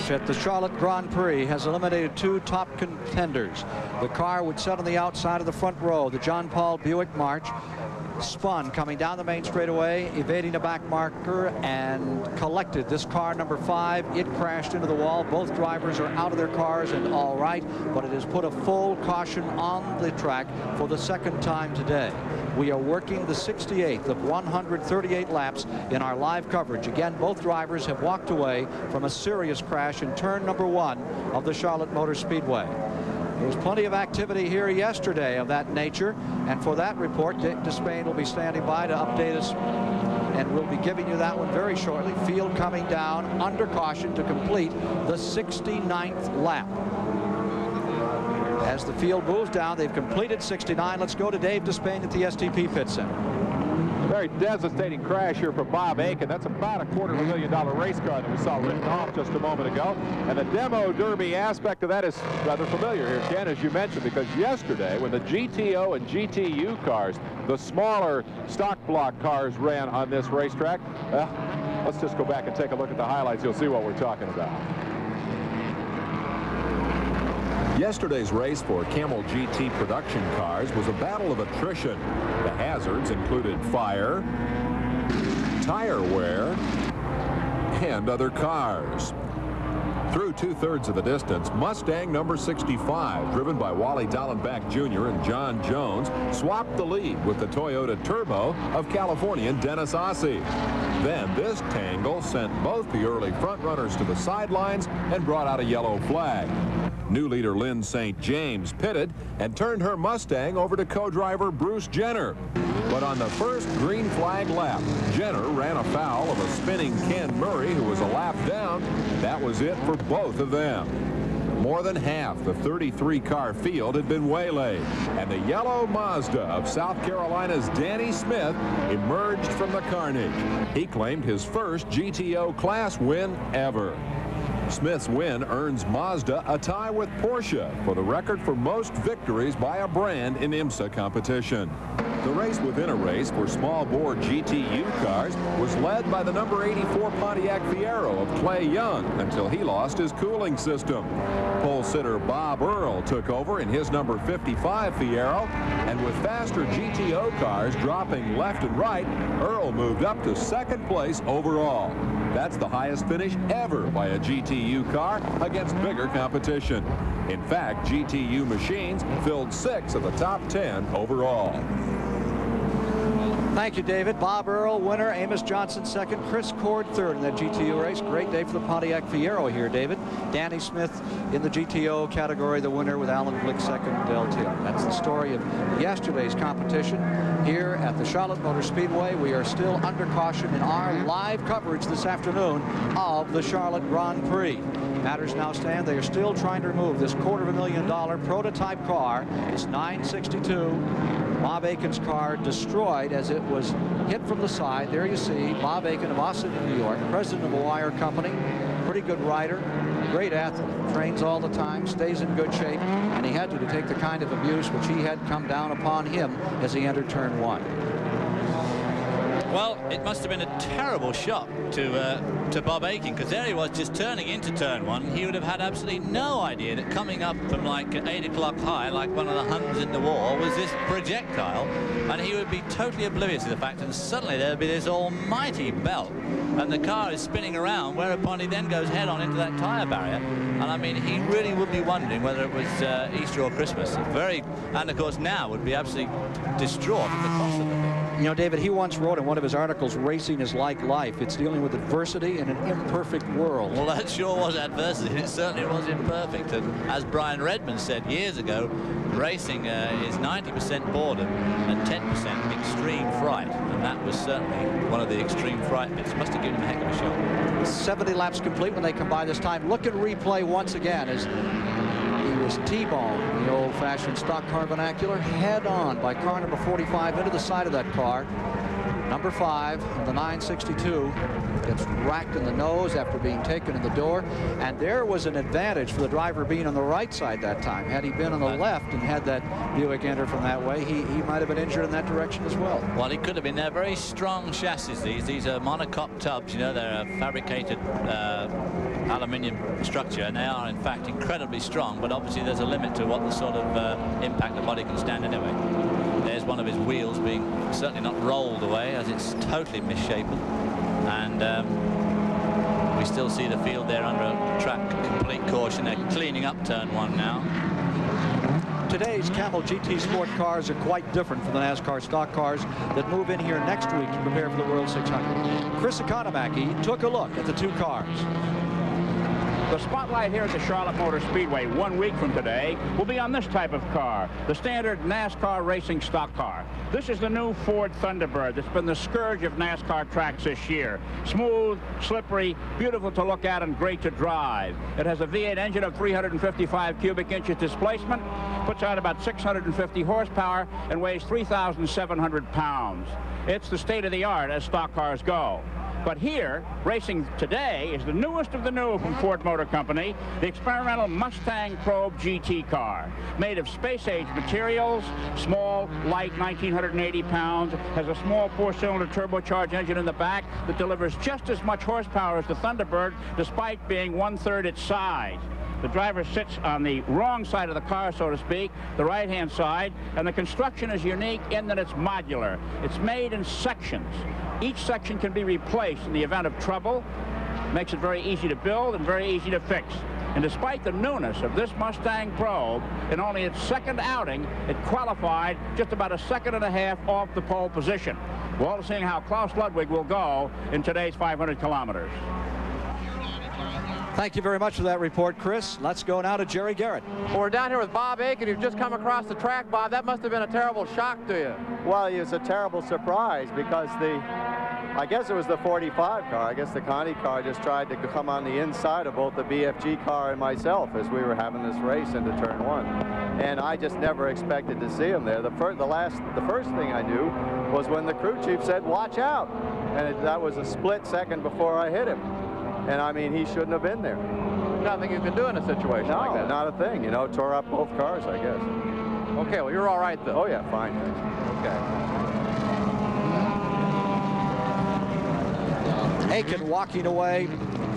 finish at the Charlotte Grand Prix has eliminated 2 top contenders. The car would set on the outside of the front row, the John Paul Buick March, spun coming down the main straightaway, evading a back marker, and collected this car number 5. It crashed into the wall. Both drivers are out of their cars and all right, but it has put a full caution on the track for the second time today. We are working the 68th of 138 laps in our live coverage. Again, both drivers have walked away from a serious crash in turn number 1 of the Charlotte Motor Speedway. There was plenty of activity here yesterday of that nature, and for that report, Dick Despain will be standing by to update us, and we'll be giving you that one very shortly. Field coming down under caution to complete the 69th lap. As the field moves down, they've completed 69. Let's go to Dave Despain at the STP Pit Center. Very devastating crash here for Bob Aiken. That's about a $250,000 race car that we saw written off just a moment ago. And the demo derby aspect of that is rather familiar here, Ken, as you mentioned, because yesterday when the GTO and GTU cars, the smaller stock block cars, ran on this racetrack, let's just go back and take a look at the highlights. You'll see what we're talking about. Yesterday's race for Camel GT production cars was a battle of attrition. The hazards included fire, tire wear, and other cars. Through 2/3 of the distance, Mustang number 65, driven by Wally Dallenbach Jr. and John Jones, swapped the lead with the Toyota Turbo of Californian Dennis Ossie. Then this tangle sent both the early front runners to the sidelines and brought out a yellow flag. New leader Lynn St. James pitted and turned her Mustang over to co-driver Bruce Jenner. But on the first green flag lap, Jenner ran afoul of a spinning Ken Murray, who was a lap down. That was it for both of them. More than half the 33-car field had been waylaid, and the yellow Mazda of South Carolina's Danny Smith emerged from the carnage. He claimed his first GTO class win ever. Smith's win earns Mazda a tie with Porsche for the record for most victories by a brand in IMSA competition. The race within a race for small bore GTU cars was led by the number 84 Pontiac Fiero of Clay Young until he lost his cooling system. Pole sitter Bob Earl took over in his number 55 Fiero, and with faster GTO cars dropping left and right, Earl moved up to second place overall. That's the highest finish ever by a GTU car against bigger competition. In fact, GTU machines filled 6 of the top 10 overall. Thank you, David. Bob Earl, winner. Amos Johnson, second. Chris Cord, third in that GTU race. Great day for the Pontiac Fiero here, David. Danny Smith in the GTO category, the winner, with Alan Glick second, LT. That's the story of yesterday's competition here at the Charlotte Motor Speedway. We are still under caution in our live coverage this afternoon of the Charlotte Grand Prix. Matters now stand. They are still trying to remove this $250,000 prototype car. It's 962. Bob Aiken's car destroyed as it was hit from the side. There you see Bob Aiken of Austin, New York, president of a wire company, pretty good rider, great athlete, trains all the time, stays in good shape, and he had to take the kind of abuse which he had come down upon him as he entered turn 1. Well, it must have been a terrible shock to Bob Aiken, because there he was just turning into turn 1. He would have had absolutely no idea that coming up from like 8 o'clock high, like one of the Huns in the war, was this projectile, and he would be totally oblivious to the fact, and suddenly there would be this almighty belt, and the car is spinning around, whereupon he then goes head on into that tire barrier. And I mean, he really would be wondering whether it was Easter or Christmas. And of course now would be absolutely distraught at the cost of the thing. You know, David, he once wrote in one of his articles, "Racing is like life. It's dealing with adversity in an imperfect world." Well, that sure was adversity. It certainly was imperfect. And as Brian Redman said years ago, racing is 90% boredom and 10% extreme fright. And that was certainly one of the extreme fright bits. Must have given him a heck of a shot. 70 laps complete when they come by this time. Look at replay once again as he was T-boned, the old-fashioned stock car vernacular, head on by car number 45 into the side of that car. Number 5, the 962, gets racked in the nose after being taken in the door. And there was an advantage for the driver being on the right side that time. Had he been on the left and had that Buick enter from that way, he might have been injured in that direction as well. Well, he could have been. They're very strong chassis, these. These are monocoque tubs, you know, they're fabricated aluminium structure, and they are in fact incredibly strong, but obviously there's a limit to what the sort of impact the body can stand anyway. There's one of his wheels being certainly not rolled away, as it's totally misshapen, and we still see the field there under a track complete caution. They're cleaning up turn 1 now. Today's Camel GT Sport cars are quite different from the NASCAR stock cars that move in here next week to prepare for the World 600. Chris Economaki took a look at the two cars. The spotlight here at the Charlotte Motor Speedway 1 week from today will be on this type of car, the standard NASCAR racing stock car. This is the new Ford Thunderbird that's been the scourge of NASCAR tracks this year. Smooth, slippery, beautiful to look at, and great to drive. It has a V8 engine of 355 cubic inches displacement, puts out about 650 horsepower, and weighs 3,700 pounds. It's the state of the art as stock cars go. But here, racing today, is the newest of the new from Ford Motor Company, the experimental Mustang Probe GT car. Made of space-age materials, small, light, 1,980 pounds, has a small 4-cylinder turbocharged engine in the back that delivers just as much horsepower as the Thunderbird, despite being 1/3 its size. The driver sits on the wrong side of the car, so to speak, the right-hand side, and the construction is unique in that it's modular. It's made in sections. Each section can be replaced in the event of trouble. Makes it very easy to build and very easy to fix. And despite the newness of this Mustang Probe, in only its second outing, it qualified just about a second and a half off the pole position. We're all seeing how KLAUS Ludwig will go in today's 500 kilometers. Thank you very much for that report, Chris. Let's go now to Jerry Garrett. Well, we're down here with Bob Aiken, who's just come across the track. Bob, that must have been a terrible shock to you. Well, it was a terrible surprise because I guess it was the 45 car. I guess the Conti car just tried to come on the inside of both the BFG car and myself as we were having this race into turn 1. And I just never expected to see him there. The first thing I knew was when the crew chief said, "Watch out." And that was a split second before I hit him. And I mean, he shouldn't have been there. Nothing you can do in a situation like that. No, not a thing. You know, tore up both cars, I guess. Okay, well, you're all right, though. Oh, yeah, fine. Okay. Aiken walking away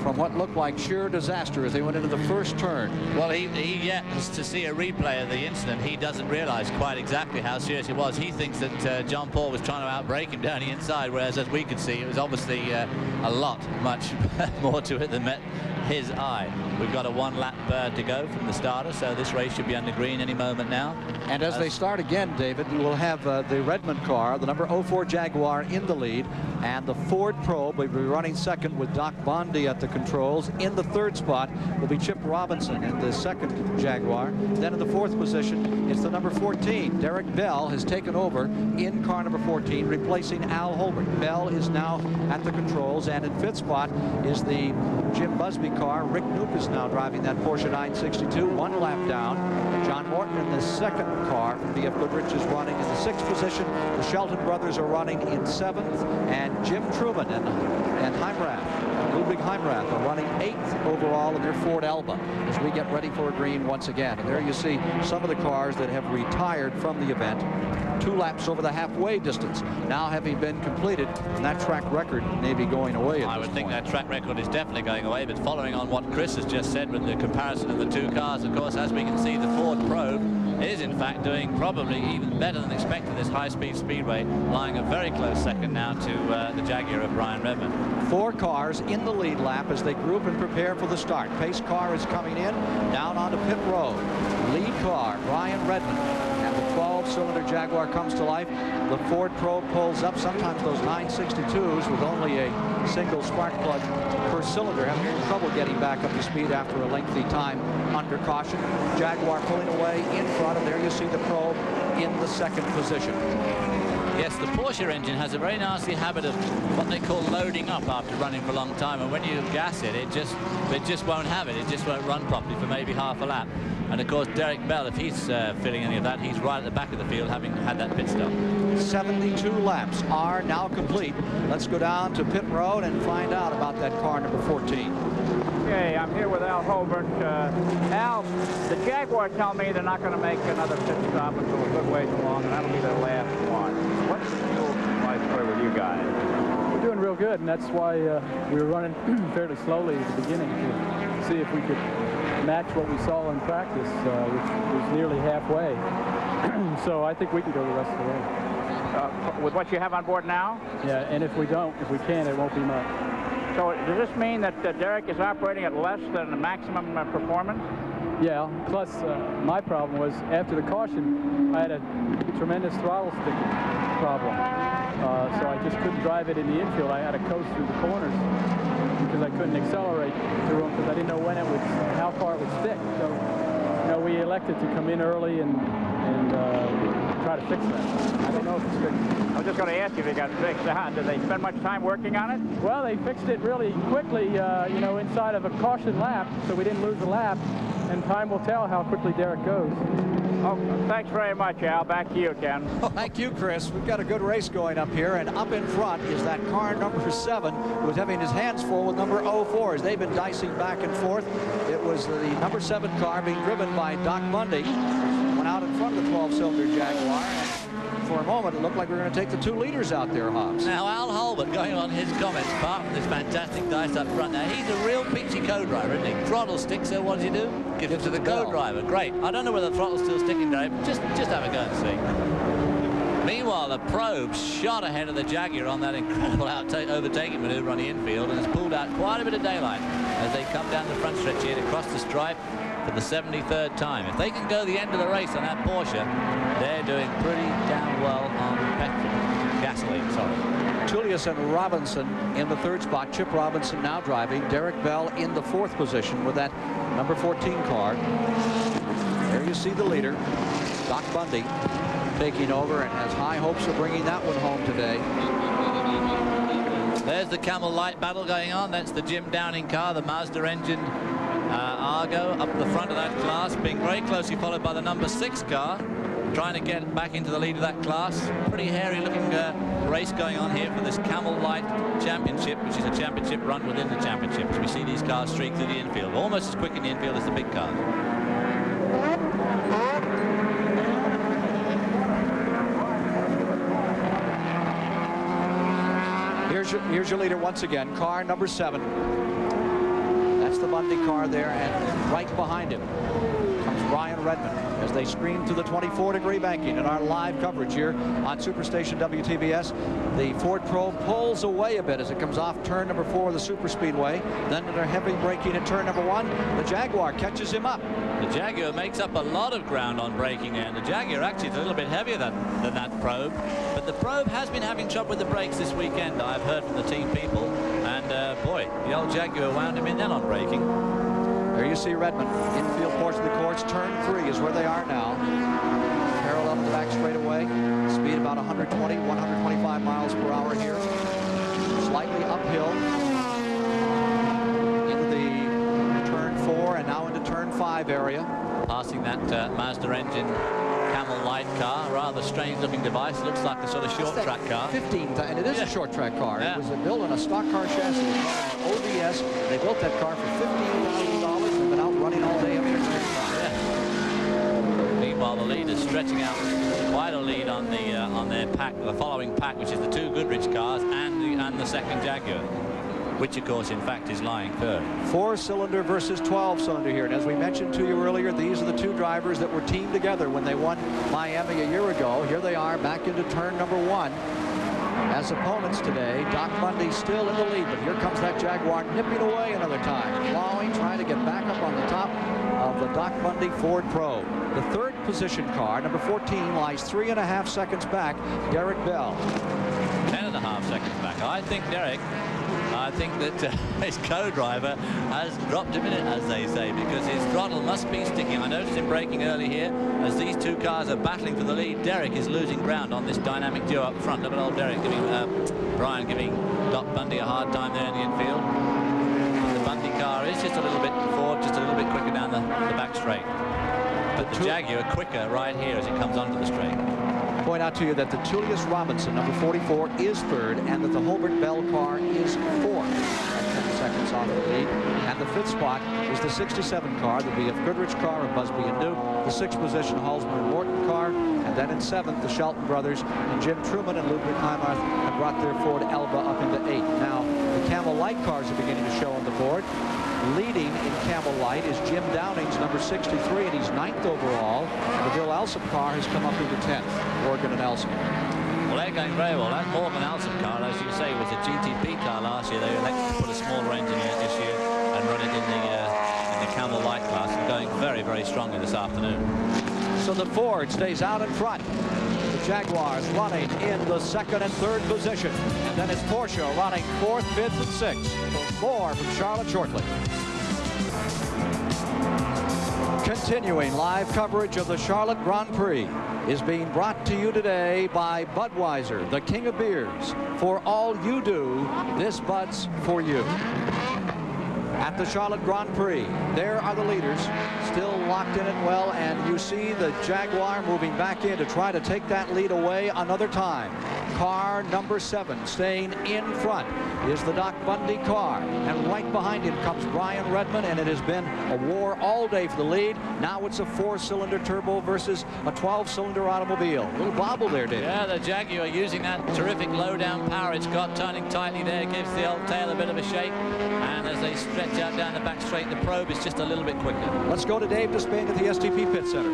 from what looked like sheer disaster as they went into the first turn. Well, he yet to see a replay of the incident, he doesn't realize quite exactly how serious it was. He thinks that John Paul was trying to outbrake him down the inside, whereas as we could see, it was obviously a lot, much more to it than met his eye. We've got a 1 lap to go from the starter, so this race should be under green any moment now. And as they start again, David, we will have the REDMAN car, the number 04 Jaguar, in the lead, and the Ford Probe will be running second with Doc BUNDY at the controls. In the third spot will be Chip Robinson in the second Jaguar. Then in the fourth position, it's the number 14. Derek Bell has taken over in car number 14, replacing Al Holbert. Bell is now at the controls, and in fifth spot is the Jim Busby car. Rick Knoop is now driving that Porsche 962, 1 lap down. John Morton in the second car from BF Goodrich is running in the sixth position. The Shelton brothers are running in seventh, and Jim Truman and Heimrath, Ludwig Heimrath, are running 8th overall in their Ford Alba as we get ready for a green once again. And there you see some of the cars that have retired from the event. 2 laps over the halfway distance now having been completed, and that track record may be going away at I this would think point. that track record is definitely going away, but following on what Chris has just said with the comparison of the two cars, of course, as we can see, the Ford Probe is in fact doing probably even better than expected this high-speed speedway, lying a very close second now to the Jaguar of Brian Redman. 4 cars in the lead lap as they group and prepare for the start. Pace car is coming in down onto pit road. Lead car, Brian Redman, and the 12-cylinder Jaguar comes to life. The Ford Probe pulls up. Sometimes those 962s with only a single spark plug per cylinder having trouble getting back up to speed after a lengthy time under caution. Jaguar pulling away in front, and there you see the Probe in the second position. Yes, the Porsche engine has a very nasty habit of what they call loading up after running for a long time, and when you gas it, it just won't have it. It just won't run properly for maybe half a lap. And of course, Derek Bell, if he's feeling any of that, he's right at the back of the field, having had that pit stop. 72 laps are now complete. Let's go down to pit road and find out about that car number 14. Okay, I'm here with Al Holbert. Al, the Jaguar tell me they're not going to make another pit stop until a good ways along, and that'll be their last one. What's the fuel supply story with you guys? We're doing real real good, and that's why we were running fairly slowly at the beginning to see if we could match what we saw in practice, which was nearly halfway. So I think we can go the rest of the way. With what you have on board now? Yeah, and if we can, it won't be much. So does this mean that Derek is operating at less than the maximum performance? Yeah, plus my problem was after the caution, I had a tremendous throttle stick problem. So I just couldn't drive it in the infield. I had to coast through the corners because I couldn't accelerate through them because I didn't know when it would, how far it would stick. So, you know, we elected to come in early and try to fix that. I don't know if it's fixed. I was just going to ask you if it got fixed. Did they spend much time working on it? Well, they fixed it really quickly, you know, inside of a caution lap, so we didn't lose a lap. And time will tell how quickly Derek goes. Oh, thanks very much, Al. Back to you, Ken. Well, thank you, Chris. We've got a good race going up here, and up in front is that car number 7, who's having his hands full with number 04. As they've been dicing back and forth. It was the number 7 car being driven by Doc Bundy. Went out in front of the 12-cylinder Jaguar. And for a moment, it looked like we were going to take the 2 leaders out there, Hobbs. Now, Al Holbert, going on his comments, apart from this fantastic dice up front. Now, he's a real peachy co-driver, isn't he? Throttle stick, so what does he do? Gives it to the co-driver. Great. I don't know whether the throttle's still sticking there, but just have a go and see. Meanwhile, the probe shot ahead of the Jaguar on that incredible overtaking maneuver on the infield and has pulled out quite a bit of daylight as they come down the front stretch here to cross the stripe for the 73rd time. If they can go the end of the race on that Porsche, they're doing pretty damn well on gasoline, sorry. Tullius and Robinson in the 3rd spot. Chip Robinson now driving. Derek Bell in the 4th position with that number 14 car. There you see the leader, Doc Bundy, taking over and has high hopes of bringing that one home today. There's the Camel Light battle going on. That's the Jim Downing car, the Mazda engined Argo up the front of that class, being very closely followed by the number 6 car, trying to get back into the lead of that class. Pretty hairy looking race going on here for this Camel Light Championship, which is a championship run within the championship. As we see these cars streak through the infield, almost as quick in the infield as the big cars. Here's your leader once again, car number 7. That's the Bundy car there, and right behind him comes Brian Redman as they scream through the 24-degree banking in our live coverage here on Superstation WTBS. The Ford Probe pulls away a bit as it comes off turn number 4 of the Super Speedway. Then under heavy braking at turn number 1, the Jaguar catches him up. The Jaguar makes up a lot of ground on braking there, and the Jaguar actually is a little bit heavier than that Probe. But the Probe has been having trouble with the brakes this weekend, I've heard from the team people. And boy, the old Jaguar wound him in then on braking. There you see Redman. Infield portion of the course. Turn 3 is where they are now. Parallel to the back straightaway. Speed about 120, 125 miles per hour here. Slightly uphill into the turn 4 and now into turn 5 area. Passing that Mazda engine Camel Light car, rather strange looking device. Looks like a sort of short track car. 15, and it is a short track car. Yeah. It was built on a stock car chassis. ODS. They built that car for $15,000. They've been out running all day up here. Yeah. Meanwhile, the lead is stretching out quite a lead on their pack, the following pack, which is the 2 Goodrich cars and the second Jaguar, which of course in fact is lying third. 4-cylinder versus 12-cylinder here, and as we mentioned to you earlier, these are the 2 drivers that were teamed together when they won Miami a year ago. Here they are back into turn number 1 as opponents today. Doc Bundy still in the lead, but here comes that Jaguar nipping away another time, clawing, trying to get back up on the top of the Doc Bundy Ford Probe. The 3rd position car, number 14, lies 3.5 seconds back, Derek Bell. 10.5 seconds back. I think that his co-driver has dropped a minute, as they say, because his throttle must be sticking. I noticed him braking early here as these 2 cars are battling for the lead. Derek is losing ground on this dynamic duo up front. Look at old Derek giving Brian giving Doc Bundy a hard time there in the infield. The Bundy car is just a little bit forward, just a little bit quicker down the back straight. But the Jaguar quicker right here as it comes onto the straight. Point out to you that the Tullius Robinson, number 44, is 3rd, and that the Holbert Bell car is 4th at 10 seconds tenths off the lead. And the 5th spot is the 67 car, the B.F. Goodrich car of Busby and Duke, the 6th position Halsman and Morton car, and then in 7th, the Shelton brothers and Jim Truman and Ludwig Heimarth have brought their Ford Elba up into 8th. Now, the Camel Light cars are beginning to show on the board. Leading in Camel Light is Jim Downing's number 63, and he's 9th overall. And the Bill Alsop car has come up into 10th, Morgan and Elson. Well, they're going very well. That Morgan Alsop car, as you say, was a GTP car last year. They elected to put a smaller engine in it this year and run it in the Camel Light class, and going very, very strongly this afternoon. So the Ford stays out in front. The Jaguars running in the 2nd and 3rd position. And then it's Porsche running 4th, 5th, and 6th. More from Charlotte shortly. Continuing live coverage of the Charlotte Grand Prix is being brought to you today by Budweiser, the king of beers. For all you do, this Bud's for you. At the Charlotte Grand Prix, there are the leaders, still locked in it well, and you see the Jaguar moving back in to try to take that lead away another time. Car number 7 staying in front is the Doc Bundy car, and right behind him comes Brian Redman, and it has been a war all day for the lead. Now it's a 4-cylinder turbo versus a 12-cylinder automobile. A little bobble there, David. Yeah, the Jaguar using that terrific low-down power it's got, turning tightly there, gives the old tail a bit of a shake, and as they stretch out down the back straight, the probe is just a little bit quicker. Let's go to Dave Despain at the STP Pit Center.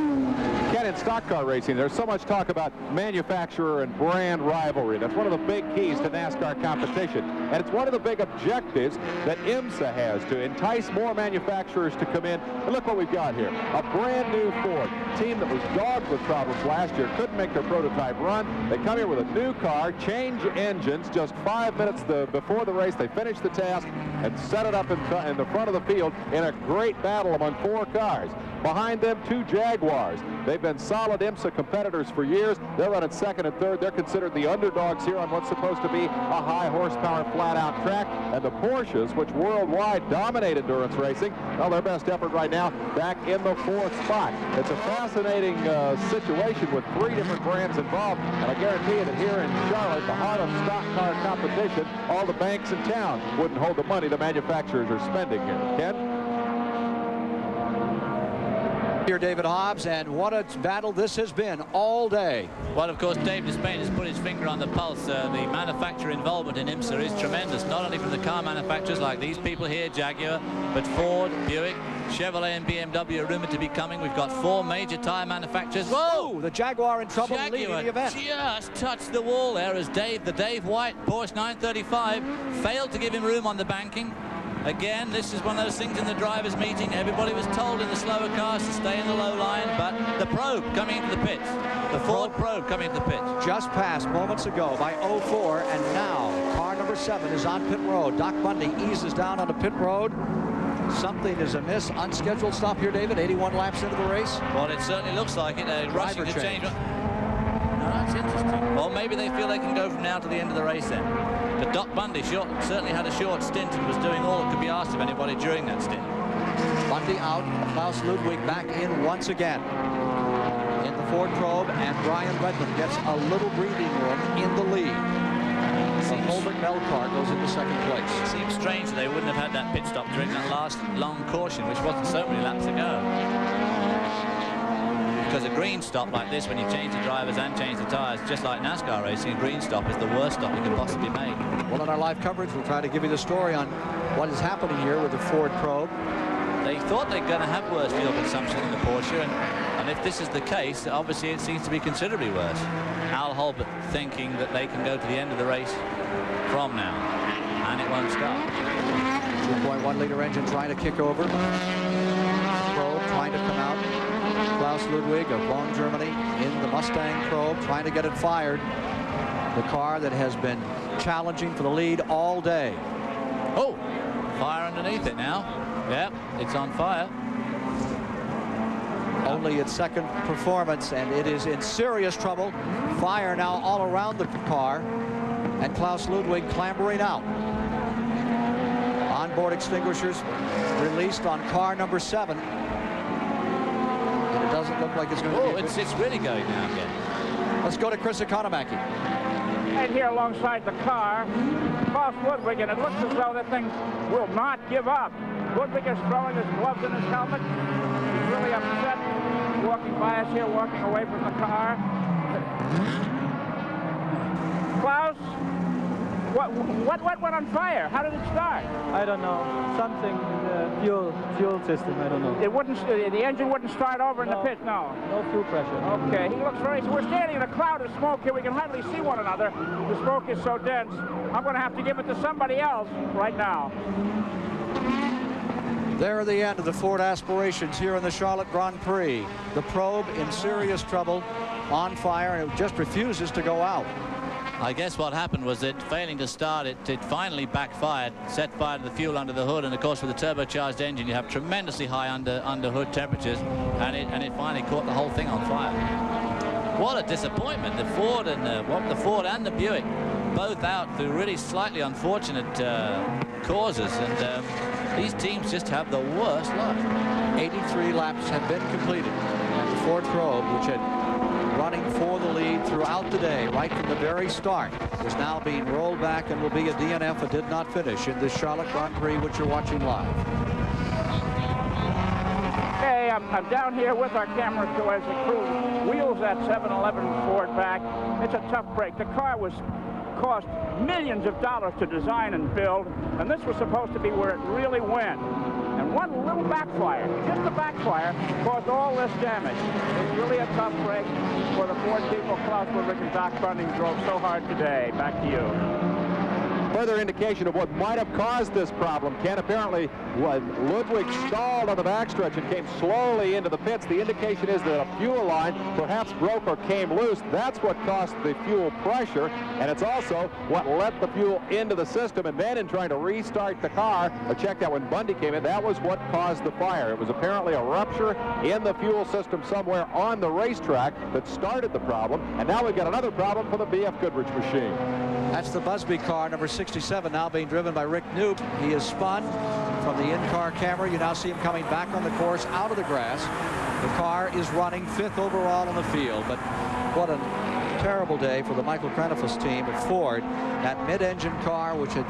Ken, in stock car racing, there's so much talk about manufacturer and brand rivalry. That's one of the big keys to NASCAR competition. And it's one of the big objectives that IMSA has, to entice more manufacturers to come in. And look what we've got here. A brand new Ford team that was dogged with problems last year, couldn't make their prototype run. They come here with a new car, change engines just 5 minutes before the race. They finish the task and set it up in the front of the field in a great battle among 4 cars. Behind them, 2 Jaguars. They've been solid IMSA competitors for years. They're running 2nd and 3rd. They're considered the underdogs here on what's supposed to be a high horsepower flat-out track. And the Porsches, which worldwide dominate endurance racing, well, their best effort right now back in the 4th spot. It's a fascinating situation with 3 different brands involved. And I guarantee you that here in Charlotte, the heart of stock car competition, all the banks in town wouldn't hold the money the manufacturers are spending here. Ken? Here, David Hobbs, and what a battle this has been all day. Well, of course, Dave Despain has put his finger on the pulse. The manufacturer involvement in IMSA is tremendous, not only from the car manufacturers like these people here, Jaguar, but Ford, Buick, Chevrolet and BMW are rumored to be coming. We've got 4 major tire manufacturers. Whoa! The Jaguar in trouble leading the event. Just touched the wall there as the Dave White Porsche 935 failed to give him room on the banking. Again, this is one of those things in the drivers' meeting. Everybody was told in the slower cars to stay in the low line, but the probe coming into the pits. The Ford probe coming into the pits. Just passed moments ago by 04, and now car number 7 is on pit road. Doc Bundy eases down onto pit road. Something is amiss. Unscheduled stop here, David. 81 laps into the race. Well, it certainly looks like it. Rushing to change. No, that's interesting. Well, maybe they feel they can go from now to the end of the race then. But Doc Bundy certainly had a short stint and was doing all that could be asked of anybody during that stint. Bundy out, Klaus Ludwig back in once again in the Ford probe, and Brian Redman gets a little breathing room in the lead. The HOLBERT Bell car goes into 2nd place. It seems strange that they wouldn't have had that pit stop during that last long caution, which wasn't so many laps ago. Because a green stop like this, when you change the drivers and change the tires, just like NASCAR racing, a green stop is the worst stop you can possibly make. Well, in our live coverage, we'll try to give you the story on what is happening here with the Ford probe. They thought they're going to have worse fuel consumption in the Porsche, and if this is the case, obviously it seems to be considerably worse. Al Holbert thinking that they can go to the end of the race from now, and it won't stop. 2.1 liter engine trying to kick over. Probe trying to come out. Klaus Ludwig of Bonn, Germany, in the Mustang probe, trying to get it fired. The car that has been challenging for the lead all day. Oh, fire underneath it now. Yep, it's on fire. Only its 2nd performance, and it is in serious trouble. Fire now all around the car, and Klaus Ludwig clambering out. Onboard extinguishers released on car number 7. And it doesn't look like it's going to be... It's really going now again. Let's go to Chris Economaki. right here alongside the car, Klaus Ludwig, and it looks as though that thing will not give up. Ludwig is throwing his gloves in his helmet. He's really upset, walking by us here, walking away from the car. Klaus, what went on fire? How did it start? I don't know. Something fuel system. I don't know. It wouldn't. The engine wouldn't start over in the pit. No. No fuel pressure. Okay. He looks very. So we're standing in a cloud of smoke here. We can hardly see one another. The smoke is so dense. I'm going to have to give it to somebody else right now. There are the end of the Ford aspirations here in the Charlotte Grand Prix. The probe in serious trouble, on fire, and it just refuses to go out. I guess what happened was that failing to start it finally backfired, set fire to the fuel under the hood, and of course with a turbocharged engine you have tremendously high under hood temperatures, and it finally caught the whole thing on fire. What a disappointment! The Ford and the Buick both out through really slightly unfortunate causes, and these teams just have the worst luck. 83 laps have been completed. The Ford probe, which had running for the lead throughout the day, right from the very start, is now being rolled back and will be a DNF and did not finish in this Charlotte Grand Prix, which you're watching live. Okay, I'm down here with our camera crew as the crew wheels that 711 Ford back. It's a tough break. The car cost millions of dollars to design and build, and this was supposed to be where it really went. And one little backfire, just a backfire, caused all this damage. It's really a tough break for the Ford people. Klaus Ludwig and Doc Bundy drove so hard today. Back to you. Further indication of what might have caused this problem, Ken. Apparently, when Ludwig stalled on the backstretch and came slowly into the pits, the indication is that a fuel line perhaps broke or came loose. That's what caused the fuel pressure, and it's also what let the fuel into the system. And then in trying to restart the car, I checked out when Bundy came in, that was what caused the fire. It was apparently a rupture in the fuel system somewhere on the racetrack that started the problem, and now we've got another problem for the BF Goodrich machine. That's the Busby car, number 67, now being driven by Rick Knoop. He is spun from the in-car camera. You now see him coming back on the course out of the grass. The car is running 5th overall on the field, but what a terrible day for the Michael Krenefus team at Ford. That mid-engine car, which had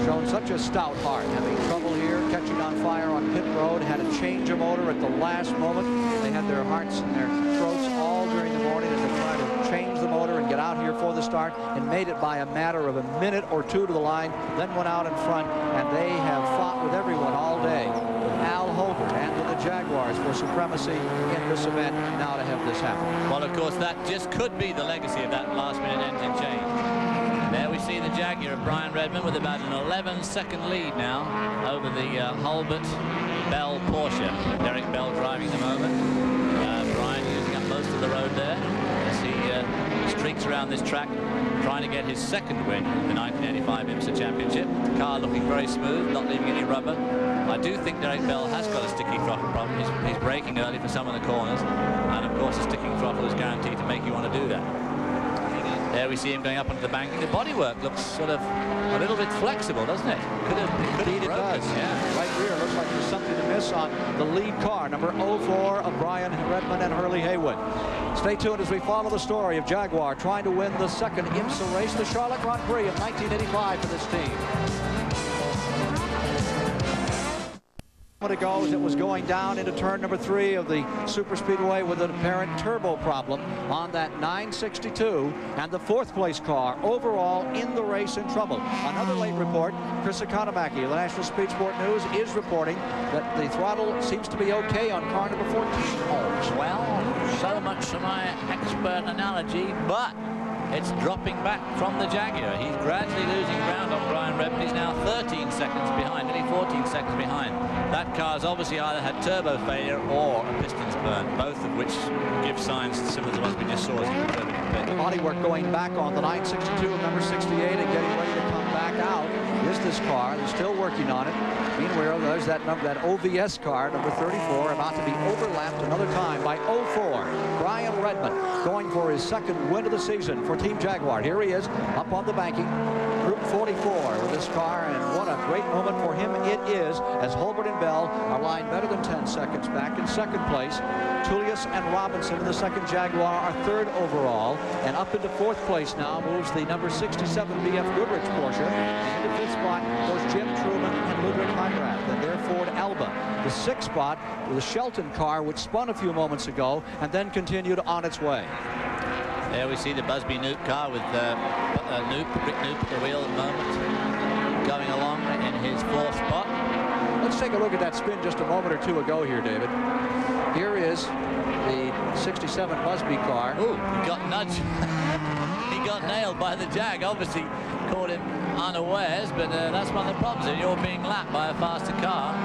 shown such a stout heart, having trouble here, catching on fire on pit road, had to change a motor at the last moment. They had their hearts in their throats all during the morning as they tried to change the motor and get out here for the start, and made it by a matter of a minute or two to the line, then went out in front, and they have fought with everyone all day, with Al Holbert and with the Jaguars for supremacy in this event, now to have this happen. Well, of course, that just could be the legacy of that last-minute engine change. And there we see the Jaguar of Brian Redman with about an 11-second lead now over the Holbert Bell Porsche. Derek Bell driving the moment. Brian using up most of the road there as he streaks around this track, trying to get his second win in the 1985 IMSA Championship. The car looking very smooth, not leaving any rubber. I do think Derek Bell has got a sticky throttle problem. He's braking early for some of the corners, and of course a sticking throttle is guaranteed to make you want to do that. There we see him going up onto the bank. The bodywork looks sort of a little bit flexible, doesn't it? Indeed it does. Yeah, right rear looks like there's something to miss on the lead car, number 04 of Brian Redman and Hurley Haywood. Stay tuned as we follow the story of Jaguar trying to win the second IMSA race, the Charlotte Grand Prix of 1985 for this team. A moment ago, as it was going down into turn number 3 of the super speedway with an apparent turbo problem on that 962, and the 4th place car overall in the race in trouble. Another late report, Chris Economaki of the National Speed Sport News is reporting that the throttle seems to be okay on car number 14. Oh, well, so much for my expert analogy, but it's dropping back from the Jaguar. He's gradually losing ground on Brian Redman. He's now 13 seconds behind, nearly 14 seconds behind. That car's obviously either had turbo failure or a piston's burn, both of which give signs similar to the ones we just saw as he returned to the pit. Bodywork going back on the 962 of number 68 and getting ready to come back out is this car. They're still working on it. Meanwhile, there's that OVS car, number 34, about to be overlapped another time by 04. Brian Redman going for his second win of the season for Team Jaguar. Here he is up on the banking. Route 44 with this car, and what a great moment for him it is, as Holbert and Bell are lying better than 10 seconds back in second place. Tullius and Robinson in the second Jaguar are third overall, and up into fourth place now moves the number 67 BF Goodrich Porsche, and in the fifth spot goes Jim Truman and Ludwig Heinrath and their Ford Alba. The sixth spot with the Shelton car, which spun a few moments ago and then continued on its way. There we see the Busby Knoop car with Rick Knoop at the wheel at the moment, going along in his fourth spot. Let's take a look at that spin just a moment or two ago here, David. Here is the 67 Busby car. Ooh, he got nudged. He got nailed by the Jag. Obviously caught him unawares, but that's one of the problems. If you're being lapped by a faster car,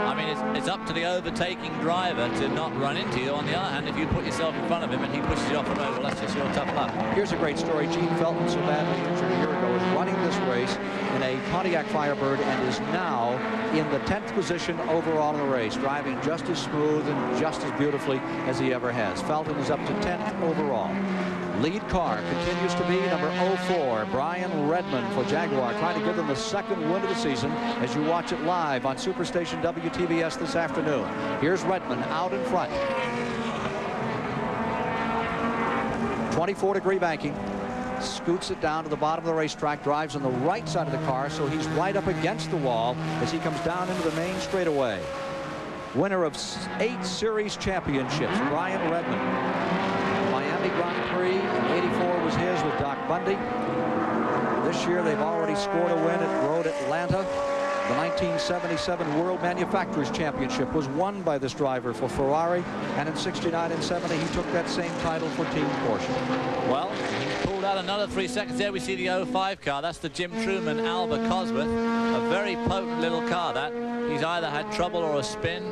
I mean, it's up to the overtaking driver to not run into you. On the other hand, if you put yourself in front of him and he pushes you off the road, well, that's just your tough luck. Here's a great story. Gene Felton, so badly injured a year ago, is running this race in a Pontiac Firebird and is now in the 10th position overall in the race, driving just as smooth and just as beautifully as he ever has. Felton is up to 10th overall. Lead car continues to be number 04, Brian Redman for Jaguar, trying to give them the second win of the season as you watch it live on Superstation WTBS this afternoon. Here's Redman out in front. 24-degree banking. Scoots it down to the bottom of the racetrack, drives on the right side of the car, so he's right up against the wall as he comes down into the main straightaway. Winner of 8 series championships, Brian Redman. Miami Grand Prix in '84 was his with Doc Bundy. This year they've already scored a win at Road Atlanta. The 1977 World Manufacturers Championship was won by this driver for Ferrari, and in '69 and '70 he took that same title for Team Porsche. Well, he's pulled out another 3 seconds there. We see the 05 car. That's the Jim Truman Alba Cosworth. A very potent little car, that. He's either had trouble or a spin.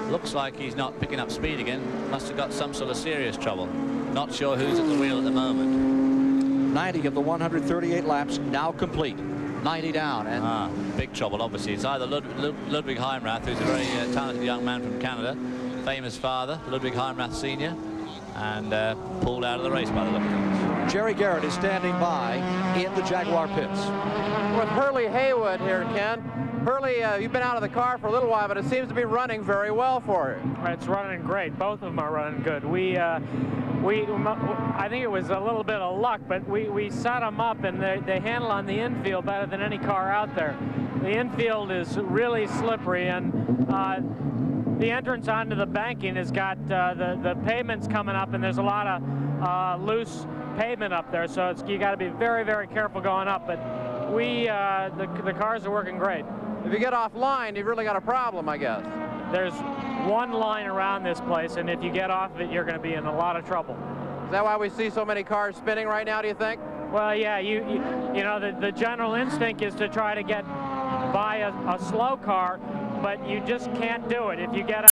Looks like he's not picking up speed again. Must have got some sort of serious trouble. Not sure who's at the wheel at the moment. 90 of the 138 laps now complete. 90 down. And big trouble, obviously. It's either Ludwig Heinrath, who's a very talented young man from Canada, famous father, Ludwig Heinrath Sr., and pulled out of the race by the look of things. Jerry Garrett is standing by in the Jaguar pits. With Hurley Haywood here, Ken. Hurley, you've been out of the car for a little while, but it seems to be running very well for you. It's running great. Both of them are running good. I think it was a little bit of luck, but we set them up, and they handle on the infield better than any car out there. The infield is really slippery, and the entrance onto the banking has got the pavements coming up, and there's a lot of loose pavement up there, so you got to be very, very careful going up. But the cars are working great. If you get offline, you've really got a problem, I guess. There's one line around this place, and if you get off of it, you're going to be in a lot of trouble. Is that why we see so many cars spinning right now, do you think? Well, yeah, you know, the general instinct is to try to get by a slow car, but you just can't do it. If you get